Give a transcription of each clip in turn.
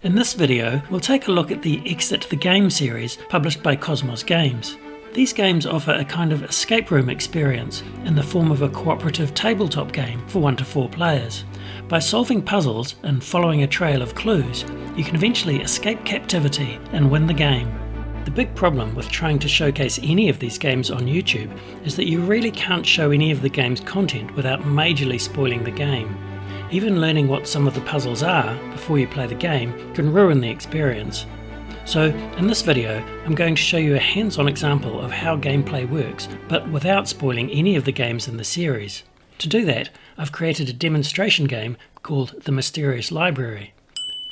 In this video, we'll take a look at the Exit the Game series published by Cosmos Games. These games offer a kind of escape room experience in the form of a cooperative tabletop game for 1 to 4 players. By solving puzzles and following a trail of clues, you can eventually escape captivity and win the game. The big problem with trying to showcase any of these games on YouTube is that you really can't show any of the game's content without majorly spoiling the game. Even learning what some of the puzzles are before you play the game can ruin the experience. So in this video I'm going to show you a hands-on example of how gameplay works, but without spoiling any of the games in the series. To do that, I've created a demonstration game called The Mysterious Library.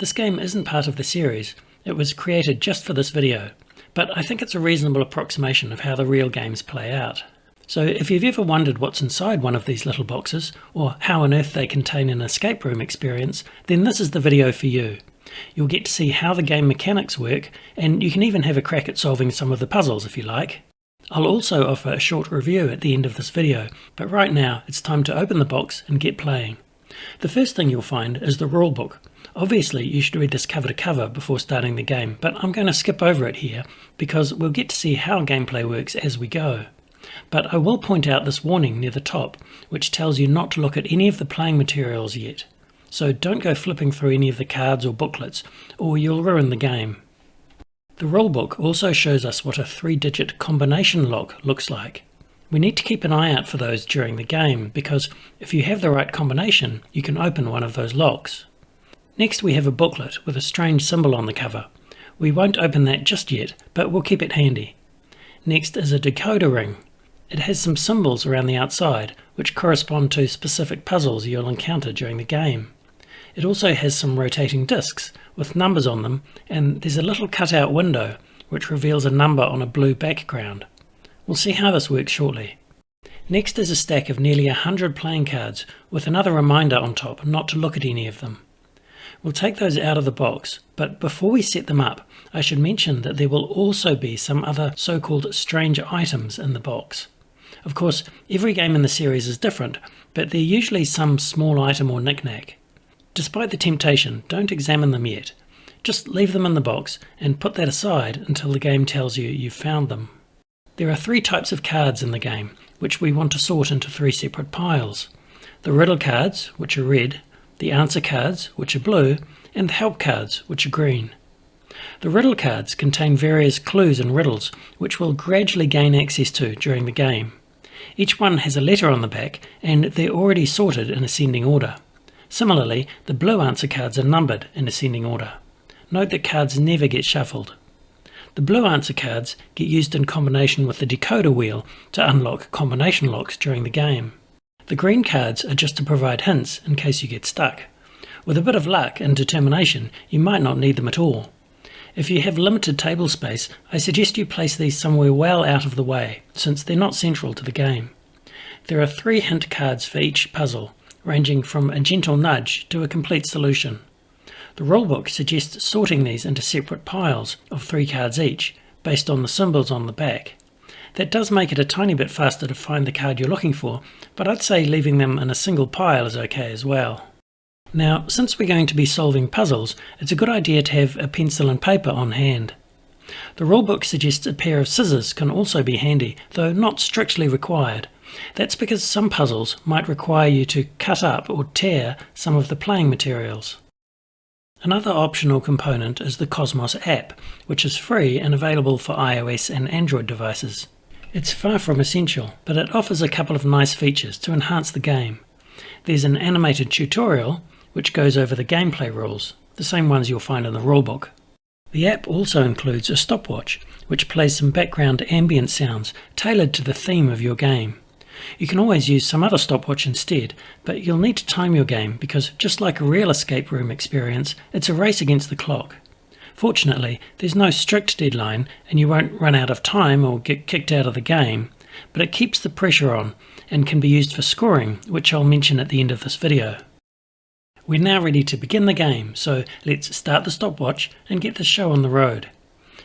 This game isn't part of the series, it was created just for this video, but I think it's a reasonable approximation of how the real games play out. So if you've ever wondered what's inside one of these little boxes, or how on earth they contain an escape room experience, then this is the video for you. You'll get to see how the game mechanics work, and you can even have a crack at solving some of the puzzles if you like. I'll also offer a short review at the end of this video, but right now it's time to open the box and get playing. The first thing you'll find is the rulebook. Obviously you should read this cover to cover before starting the game, but I'm going to skip over it here because we'll get to see how gameplay works as we go. But I will point out this warning near the top, which tells you not to look at any of the playing materials yet. So don't go flipping through any of the cards or booklets, or you'll ruin the game. The rulebook also shows us what a 3-digit combination lock looks like. We need to keep an eye out for those during the game, because if you have the right combination, you can open one of those locks. Next we have a booklet with a strange symbol on the cover. We won't open that just yet, but we'll keep it handy. Next is a decoder ring. It has some symbols around the outside, which correspond to specific puzzles you'll encounter during the game. It also has some rotating discs with numbers on them, and there's a little cutout window which reveals a number on a blue background. We'll see how this works shortly. Next is a stack of nearly 100 playing cards with another reminder on top not to look at any of them. We'll take those out of the box, but before we set them up, I should mention that there will also be some other so-called strange items in the box. Of course, every game in the series is different, but they're usually some small item or knick-knack. Despite the temptation, don't examine them yet. Just leave them in the box and put that aside until the game tells you you've found them. There are 3 types of cards in the game, which we want to sort into 3 separate piles. The riddle cards, which are red, the answer cards, which are blue, and the help cards, which are green. The riddle cards contain various clues and riddles, which we'll gradually gain access to during the game. Each one has a letter on the back, and they're already sorted in ascending order. Similarly, the blue answer cards are numbered in ascending order. Note that cards never get shuffled. The blue answer cards get used in combination with the decoder wheel to unlock combination locks during the game. The green cards are just to provide hints in case you get stuck. With a bit of luck and determination, you might not need them at all. If you have limited table space, I suggest you place these somewhere well out of the way, since they're not central to the game. There are 3 hint cards for each puzzle, ranging from a gentle nudge to a complete solution. The rulebook suggests sorting these into separate piles of 3 cards each, based on the symbols on the back. That does make it a tiny bit faster to find the card you're looking for, but I'd say leaving them in a single pile is okay as well. Now, since we're going to be solving puzzles, it's a good idea to have a pencil and paper on hand. The rulebook suggests a pair of scissors can also be handy, though not strictly required. That's because some puzzles might require you to cut up or tear some of the playing materials. Another optional component is the Cosmos app, which is free and available for iOS and Android devices. It's far from essential, but it offers a couple of nice features to enhance the game. There's an animated tutorial, which goes over the gameplay rules, the same ones you'll find in the rulebook. The app also includes a stopwatch, which plays some background ambient sounds tailored to the theme of your game. You can always use some other stopwatch instead, but you'll need to time your game because, just like a real escape room experience, it's a race against the clock. Fortunately, there's no strict deadline and you won't run out of time or get kicked out of the game, but it keeps the pressure on and can be used for scoring, which I'll mention at the end of this video. We're now ready to begin the game, so let's start the stopwatch and get the show on the road.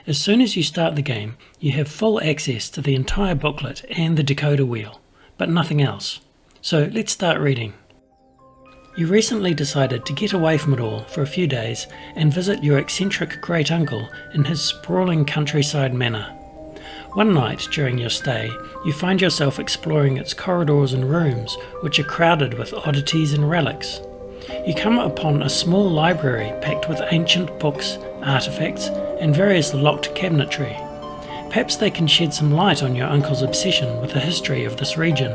As soon as you start the game, you have full access to the entire booklet and the decoder wheel, but nothing else. So let's start reading. You recently decided to get away from it all for a few days and visit your eccentric great uncle in his sprawling countryside manor. One night during your stay, you find yourself exploring its corridors and rooms, which are crowded with oddities and relics. You come upon a small library packed with ancient books, artifacts, and various locked cabinetry. Perhaps they can shed some light on your uncle's obsession with the history of this region.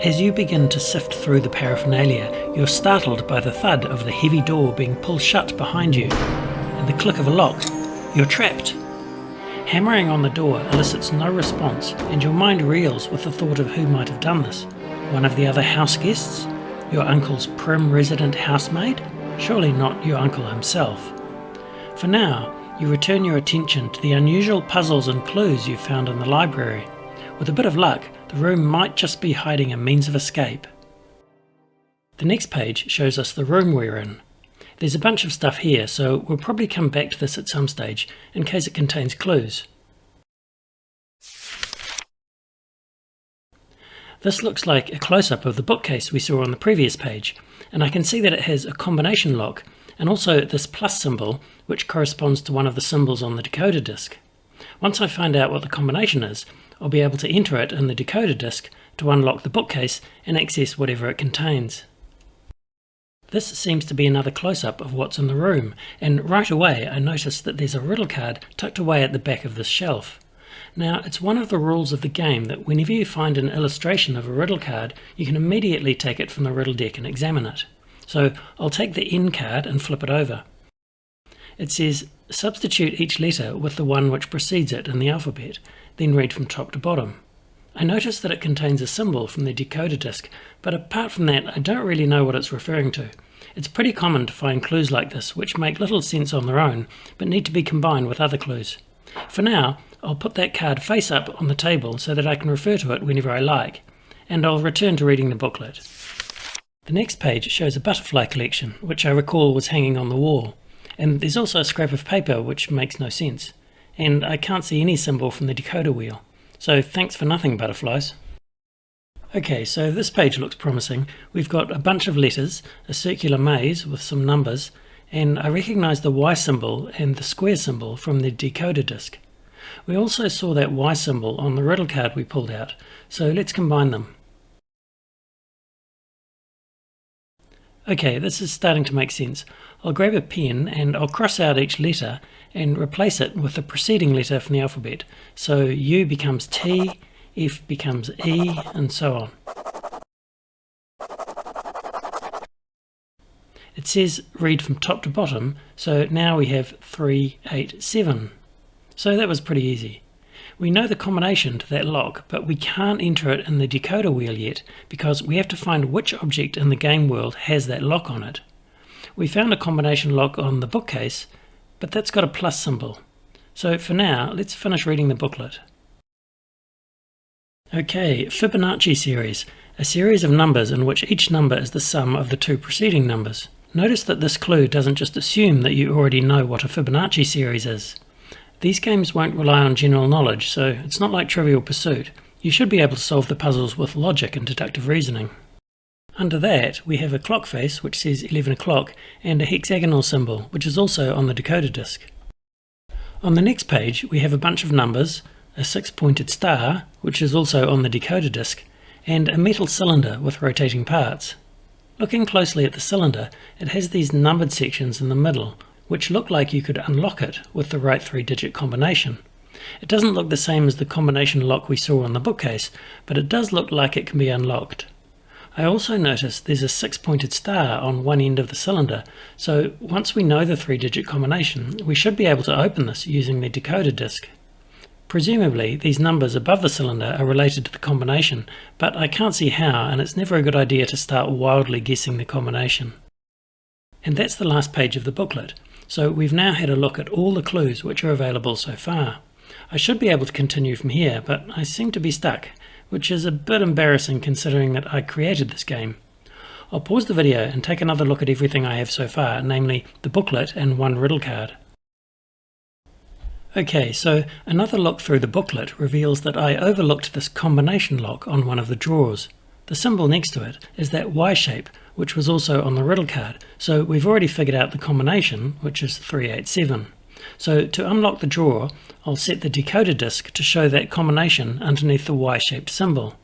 As you begin to sift through the paraphernalia, you're startled by the thud of the heavy door being pulled shut behind you, and the click of a lock. You're trapped. Hammering on the door elicits no response, and your mind reels with the thought of who might have done this. One of the other house guests? Your uncle's prim resident housemaid? Surely not your uncle himself. For now, you return your attention to the unusual puzzles and clues you found in the library. With a bit of luck, the room might just be hiding a means of escape. The next page shows us the room we're in. There's a bunch of stuff here, so we'll probably come back to this at some stage in case it contains clues. This looks like a close-up of the bookcase we saw on the previous page, and I can see that it has a combination lock and also this plus symbol, which corresponds to one of the symbols on the decoder disc. Once I find out what the combination is, I'll be able to enter it in the decoder disc to unlock the bookcase and access whatever it contains. This seems to be another close-up of what's in the room, and right away I notice that there's a riddle card tucked away at the back of this shelf. Now, it's one of the rules of the game that whenever you find an illustration of a riddle card, you can immediately take it from the riddle deck and examine it. So I'll take the N card and flip it over. It says, substitute each letter with the one which precedes it in the alphabet, then read from top to bottom. I notice that it contains a symbol from the decoder disc, but apart from that I don't really know what it's referring to. It's pretty common to find clues like this which make little sense on their own, but need to be combined with other clues. For now, I'll put that card face up on the table so that I can refer to it whenever I like, and I'll return to reading the booklet. The next page shows a butterfly collection, which I recall was hanging on the wall, and there's also a scrap of paper which makes no sense, and I can't see any symbol from the decoder wheel, so thanks for nothing, butterflies. Okay, so this page looks promising. We've got a bunch of letters, a circular maze with some numbers, and I recognise the Y symbol and the square symbol from the decoder disc. We also saw that Y symbol on the riddle card we pulled out, so let's combine them. Okay, this is starting to make sense. I'll grab a pen and I'll cross out each letter and replace it with the preceding letter from the alphabet. So U becomes T, F becomes E, and so on. It says read from top to bottom, so now we have 3, 8, 7. So that was pretty easy. We know the combination to that lock, but we can't enter it in the decoder wheel yet because we have to find which object in the game world has that lock on it. We found a combination lock on the bookcase, but that's got a plus symbol. So for now, let's finish reading the booklet. Okay, Fibonacci series, a series of numbers in which each number is the sum of the two preceding numbers. Notice that this clue doesn't just assume that you already know what a Fibonacci series is. These games won't rely on general knowledge, so it's not like Trivial Pursuit. You should be able to solve the puzzles with logic and deductive reasoning. Under that, we have a clock face which says 11 o'clock and a hexagonal symbol which is also on the decoder disc. On the next page we have a bunch of numbers, a 6-pointed star which is also on the decoder disc, and a metal cylinder with rotating parts. Looking closely at the cylinder, it has these numbered sections in the middle which look like you could unlock it with the right 3-digit combination. It doesn't look the same as the combination lock we saw on the bookcase, but it does look like it can be unlocked. I also notice there's a 6-pointed star on one end of the cylinder, so once we know the 3-digit combination, we should be able to open this using the decoder disc. Presumably, these numbers above the cylinder are related to the combination, but I can't see how, and it's never a good idea to start wildly guessing the combination. And that's the last page of the booklet. So we've now had a look at all the clues which are available so far. I should be able to continue from here, but I seem to be stuck, which is a bit embarrassing considering that I created this game. I'll pause the video and take another look at everything I have so far, namely the booklet and one riddle card. Okay, so another look through the booklet reveals that I overlooked this combination lock on one of the drawers. The symbol next to it is that Y shape which was also on the riddle card, so we've already figured out the combination, which is 387. So to unlock the drawer, I'll set the decoder disc to show that combination underneath the Y-shaped symbol.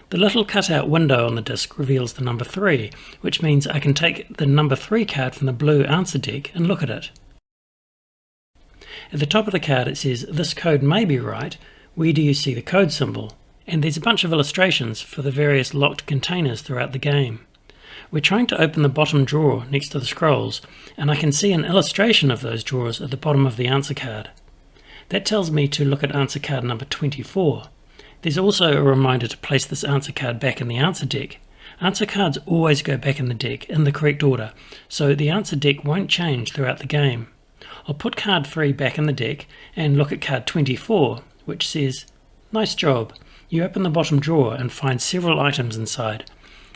The little cutout window on the disc reveals the number 3, which means I can take the number 3 card from the blue answer deck and look at it. At the top of the card it says, "This code may be right, where do you see the code symbol?" And there's a bunch of illustrations for the various locked containers throughout the game. We're trying to open the bottom drawer next to the scrolls, and I can see an illustration of those drawers at the bottom of the answer card. That tells me to look at answer card number 24. There's also a reminder to place this answer card back in the answer deck. Answer cards always go back in the deck in the correct order, so the answer deck won't change throughout the game. I'll put card 3 back in the deck and look at card 24, which says, "Nice job. You open the bottom drawer and find several items inside.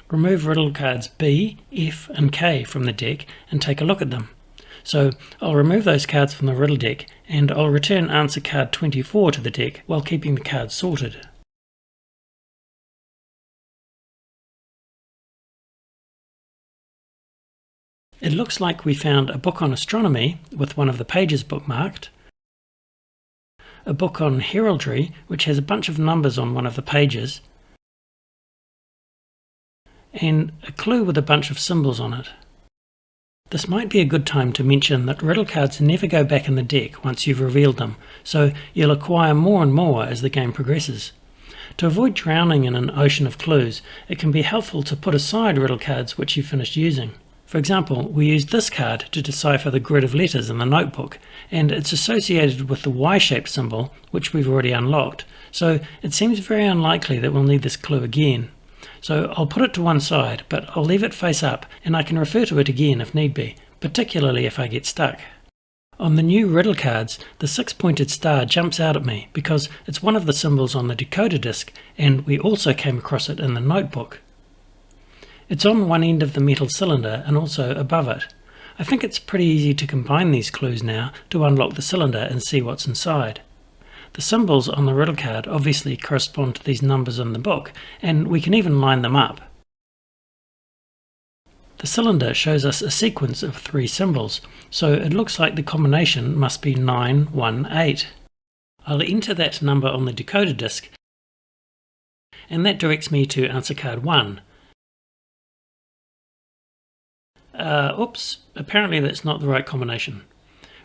Remove riddle cards B, F and K from the deck and take a look at them." So I'll remove those cards from the riddle deck and I'll return answer card 24 to the deck while keeping the cards sorted. It looks like we found a book on astronomy with one of the pages bookmarked, a book on heraldry which has a bunch of numbers on one of the pages, and a clue with a bunch of symbols on it. This might be a good time to mention that riddle cards never go back in the deck once you've revealed them, so you'll acquire more and more as the game progresses. To avoid drowning in an ocean of clues, it can be helpful to put aside riddle cards which you've finished using. For example, we used this card to decipher the grid of letters in the notebook, and it's associated with the Y-shaped symbol, which we've already unlocked, so it seems very unlikely that we'll need this clue again. So I'll put it to one side, but I'll leave it face up, and I can refer to it again if need be, particularly if I get stuck. On the new riddle cards, the 6-pointed star jumps out at me because it's one of the symbols on the decoder disc, and we also came across it in the notebook. It's on one end of the metal cylinder and also above it. I think it's pretty easy to combine these clues now to unlock the cylinder and see what's inside. The symbols on the riddle card obviously correspond to these numbers in the book, and we can even line them up. The cylinder shows us a sequence of 3 symbols, so it looks like the combination must be 918. I'll enter that number on the decoder disc, and that directs me to answer card 1. Oops, apparently that's not the right combination.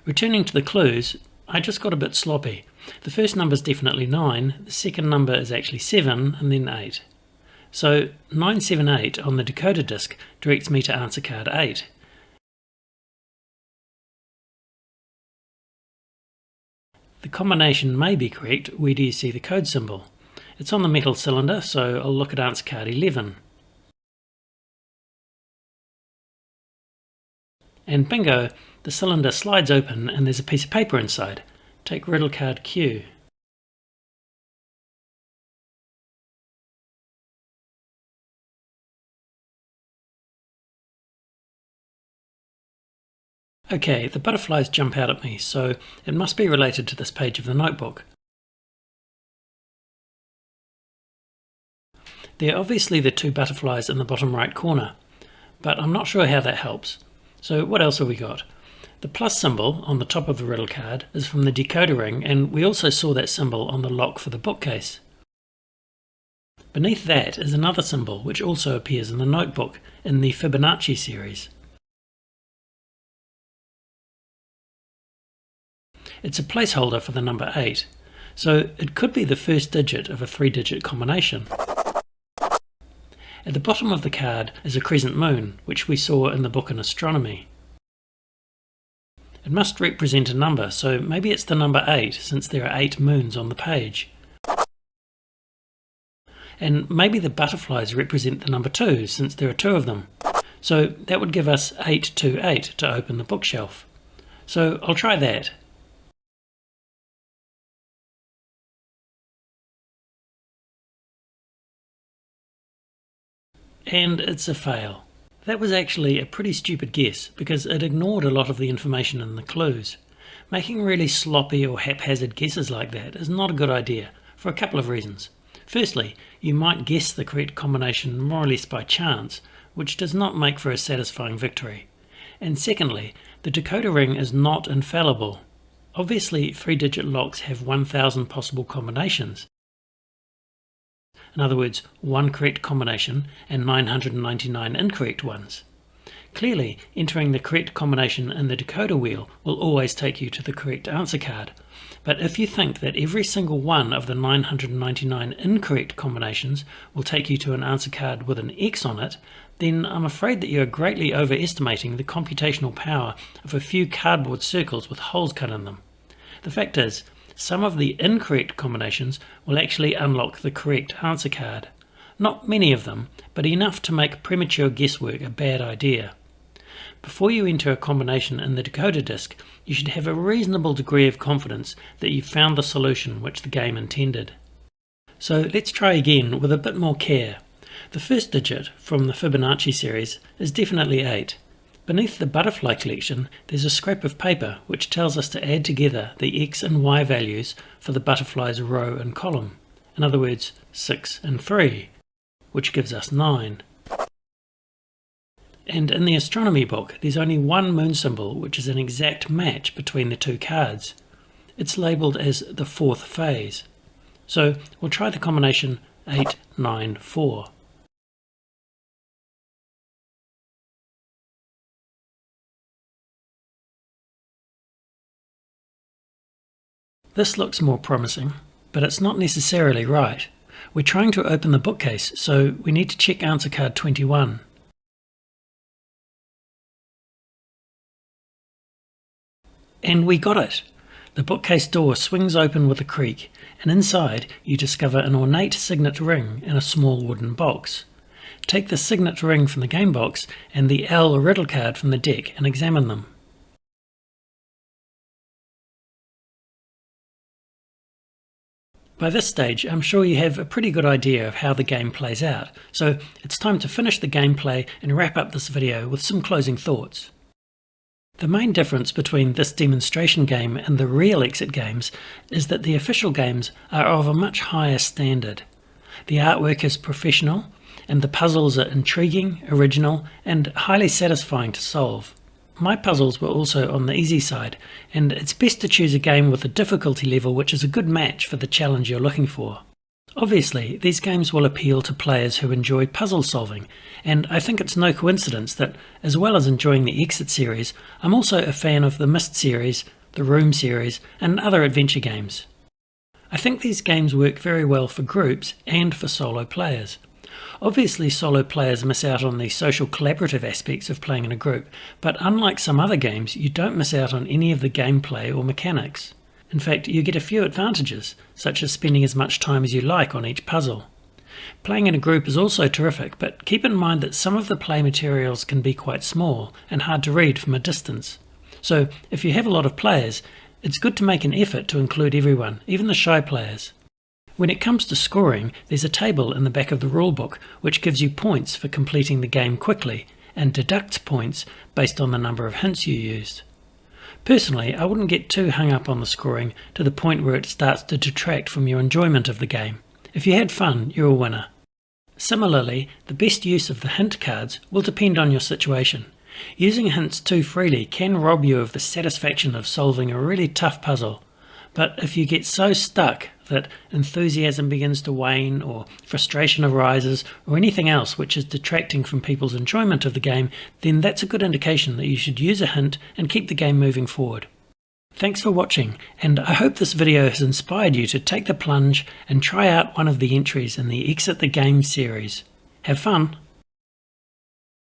Returning to the clues, I just got a bit sloppy. The first number is definitely 9, the second number is actually 7, and then 8. So 978 on the decoder disc directs me to answer card 8. The combination may be correct. Where do you see the code symbol? It's on the metal cylinder, so I'll look at answer card 11. And bingo, the cylinder slides open and there's a piece of paper inside. Take riddle card Q. Okay, the butterflies jump out at me, so it must be related to this page of the notebook. They're obviously the 2 butterflies in the bottom right corner, but I'm not sure how that helps. So what else have we got? The plus symbol on the top of the riddle card is from the decoder ring, and we also saw that symbol on the lock for the bookcase. Beneath that is another symbol which also appears in the notebook in the Fibonacci series. It's a placeholder for the number 8, so it could be the first digit of a 3-digit combination. At the bottom of the card is a crescent moon, which we saw in the book on astronomy. It must represent a number, so maybe it's the number 8 since there are 8 moons on the page. And maybe the butterflies represent the number 2 since there are 2 of them. So that would give us 828 to open the bookshelf. So I'll try that. And it's a fail. That was actually a pretty stupid guess because it ignored a lot of the information in the clues. Making really sloppy or haphazard guesses like that is not a good idea. for a couple of reasons. Firstly, you might guess the correct combination more or less by chance, which does not make for a satisfying victory. And secondly, the decoder ring is not infallible. Obviously, 3-digit locks have 1,000 possible combinations. In other words, one correct combination and 999 incorrect ones. Clearly, entering the correct combination in the decoder wheel will always take you to the correct answer card. But if you think that every single one of the 999 incorrect combinations will take you to an answer card with an X on it, then I'm afraid that you are greatly overestimating the computational power of a few cardboard circles with holes cut in them. The fact is, some of the incorrect combinations will actually unlock the correct answer card. Not many of them, but enough to make premature guesswork a bad idea. Before you enter a combination in the decoder disc, you should have a reasonable degree of confidence that you've found the solution which the game intended. So let's try again with a bit more care. The first digit from the Fibonacci series is definitely 8. Beneath the butterfly collection, there's a scrap of paper which tells us to add together the X and Y values for the butterfly's row and column. In other words, 6 and 3, which gives us 9. And in the astronomy book, there's only one moon symbol which is an exact match between the two cards. It's labelled as the fourth phase. So we'll try the combination 8, 9, 4. This looks more promising, but it's not necessarily right. We're trying to open the bookcase, so we need to check answer card 21. And we got it! The bookcase door swings open with a creak, and inside you discover an ornate signet ring in a small wooden box. Take the signet ring from the game box and the L riddle card from the deck and examine them. By this stage, I'm sure you have a pretty good idea of how the game plays out, so it's time to finish the gameplay and wrap up this video with some closing thoughts. The main difference between this demonstration game and the real exit games is that the official games are of a much higher standard. The artwork is professional, and the puzzles are intriguing, original, and highly satisfying to solve. My puzzles were also on the easy side, and it's best to choose a game with a difficulty level which is a good match for the challenge you're looking for. Obviously, these games will appeal to players who enjoy puzzle solving, and I think it's no coincidence that, as well as enjoying the Exit series, I'm also a fan of the Myst series, the Room series, and other adventure games. I think these games work very well for groups and for solo players. Obviously, solo players miss out on the social collaborative aspects of playing in a group, but unlike some other games, you don't miss out on any of the gameplay or mechanics. In fact, you get a few advantages, such as spending as much time as you like on each puzzle. Playing in a group is also terrific, but keep in mind that some of the play materials can be quite small and hard to read from a distance. So, if you have a lot of players, it's good to make an effort to include everyone, even the shy players. When it comes to scoring, there's a table in the back of the rulebook which gives you points for completing the game quickly and deducts points based on the number of hints you used. Personally, I wouldn't get too hung up on the scoring to the point where it starts to detract from your enjoyment of the game. If you had fun, you're a winner. Similarly, the best use of the hint cards will depend on your situation. Using hints too freely can rob you of the satisfaction of solving a really tough puzzle. But if you get so stuck that enthusiasm begins to wane, or frustration arises, or anything else which is detracting from people's enjoyment of the game, then that's a good indication that you should use a hint and keep the game moving forward. Thanks for watching, and I hope this video has inspired you to take the plunge and try out one of the entries in the Exit the Game series. Have fun!